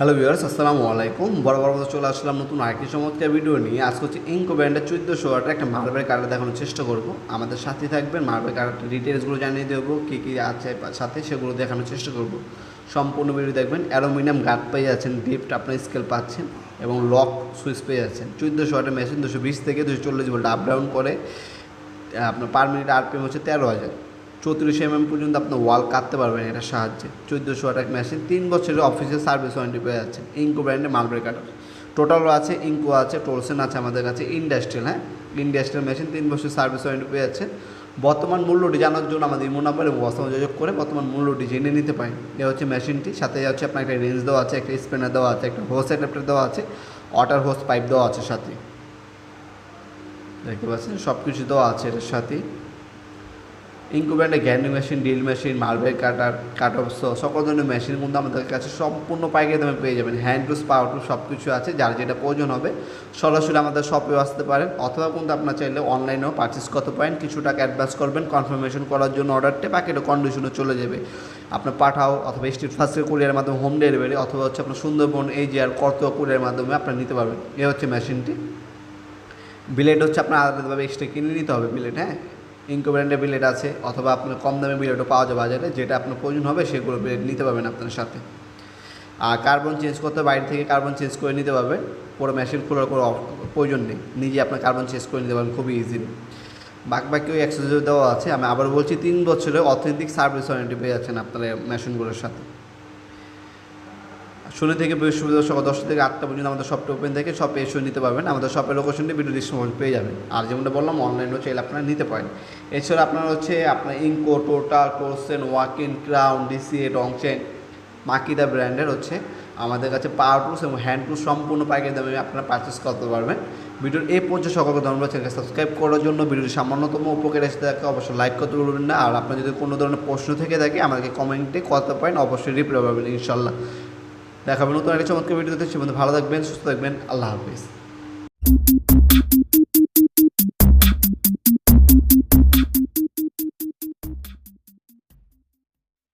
Hello viewers, আসসালামু আলাইকুম। বরাবর মতো চলে আসলাম নতুন আরেকটি চমৎকার ভিডিও নিয়ে। আজকে হচ্ছে ইঙ্কো ব্র্যান্ডের 1400 ওয়াটের একটা মার্বেল কাটার দেখানোর চেষ্টা করব। আমাদের সাথে থাকবেন, মার্বেল কাটারটা ডিটেলসগুলো জানিয়ে দেবো, কী কী আছে সাথে সেগুলো দেখানোর চেষ্টা করব। সম্পূর্ণ ভিডিও দেখবেন। অ্যালুমিনিয়াম গার্ড পেয়ে যাচ্ছেন, ডিপট আপনার স্কেল পাচ্ছেন এবং লক সুইচ পেয়ে যাচ্ছেন। 1400 ওয়াটের মেশিন 220 থেকে 240 ভোল্ট আপ ডাউন করে। আপনার পার মিনিট আরপিএম হচ্ছে 13,000। 34 mm পর্যন্ত আপনার ওয়াল কাটতে পারবেন এটার সাহায্যে। 1400 ওয়াট মেশিন, 3 বছরের অফিসিয়াল সার্ভিস ওয়ারেন্টি পেয়ে যাচ্ছেন। ইঙ্কো ব্র্যান্ডের মার্বেল কাটার টোটালও আছে, ইঙ্কো আছে, টোলসেন আছে আমাদের কাছে, ইন্ডাস্ট্রিয়াল। ইন্ডাস্ট্রিয়াল মেশিন, 3 বছর সার্ভিস ওয়ারেন্টি পেয়ে যাচ্ছেন। বর্তমান মূল্যটি জানার জন্য আমাদের ইমো নাম্বারে হোয়াটসঅ্যাপ যোগাযোগ করে বর্তমান মূল্যটি জেনে নিতে পারেন। এ হচ্ছে মেশিনটি, সাথে হচ্ছে আপনার একটা রেঞ্জ দেওয়া আছে, একটা স্প্যানার দেওয়া আছে, একটা হোস অ্যাডাপ্টার দেওয়া আছে, ওয়াটার হোস পাইপ দেওয়া আছে সাথে। দেখতে পাচ্ছেন সব কিছু দেওয়া আছে এটার সাথে। ইঙ্কো ব্র্যান্ডের grinding machine, drill machine, marble cutter, cut off সকল ধরনের মেশিনের মধ্যে আমাদের কাছে সম্পূর্ণ পাইকারি দামে পেয়ে যাবেন। হ্যান্ড টুলস, পাওয়ার টুলস সব কিছু আছে। যার যেটা প্রয়োজন হবে সরাসরি আমাদের শপেও আসতে পারেন, অথবা কিন্তু আপনার চাইলে অনলাইনেও পারচেস করতে পারেন। কিছু টাকা অ্যাডভান্স করবেন কনফার্মেশন করার জন্য, অর্ডারটা প্যাকেটও কন্ডিশনে চলে যাবে। আপনার পাঠাও অথবা স্ট্রিট ফার্স্টের কুরিয়ারের মাধ্যমে হোম ডেলিভারি, অথবা হচ্ছে আপনার সুন্দরবন AGR করতোয়া কুরিয়ারের মাধ্যমে আপনারা নিতে পারবেন। এ হচ্ছে মেশিনটি। বিলেট হচ্ছে আপনার আলাদাভাবে এক্সট্রা কিনে নিতে হবে বিলেট। ইঙ্কো ব্র্যান্ডের বিলেট আছে, অথবা আপনার কম দামে বিলেটও পাওয়া যায় বাজারে। যেটা আপনার প্রয়োজন হবে সেগুলো বিলেট নিতে পারবেন আপনার সাথে। আর কার্বন চেঞ্জ করতে বাইরে থেকে কার্বন চেঞ্জ করে নিতে পারবেন। পুরো মেশিন খোলার কোনো প্রয়োজন নেই, নিজে আপনার কার্বন চেঞ্জ করে নিতে পারবেন খুবই ইজিলি। বাকি ওই অ্যাক্সেসরি দেওয়া আছে। আমি আবার বলছি, 3 বছরের অথেন্টিক সার্ভিস ওয়ারেন্টি পেয়ে যাচ্ছেন আপনার মেশিনগুলোর সাথে। শনি থেকে বৃহস্পতিবার সকাল 10টা থেকে 8টা পর্যন্ত আমাদের শপটা ওপেন থেকে শপে এসে নিতে পারবেন। আমাদের শপের লোকেশনটি ভিডিও ডিসক্রিপশনে পেয়ে যাবেন। আর যেমনটা বললাম, অনলাইনেও চাইলে আপনারা নিতে পারেন। এছাড়া আপনারা হচ্ছে আপনার ইঙ্কো, টোটাল, টোলসেন, ওয়াকিন, ক্রাউন, ডিসিএ, রংচেন, মাকিদা ব্র্যান্ডের হচ্ছে আমাদের কাছে পাওয়ার টুলস এবং হ্যান্ড টুলস সম্পূর্ণ পাইকারি দামে আপনারা পারচেস করতে পারবেন। ভিডিওর এই পর্যন্ত সকলকে ধন্যবাদ। চ্যানেলকে সাবস্ক্রাইব করার জন্য, ভিডিওটি সামান্যতম উপকার এসে থাকে অবশ্যই লাইক করতে ভুলবেন না। আর আপনার যদি কোনো ধরনের প্রশ্ন থেকে থাকে আমাদেরকে কমেন্টে করতে পারেন, অবশ্যই রিপ্লাই পাবেন ইনশাল্লাহ। দেখাবেন নতুন একটা চমৎকার ভিডিওতে। সে ভালো থাকবেন, সুস্থ থাকবেন। আল্লাহ হাফিজ।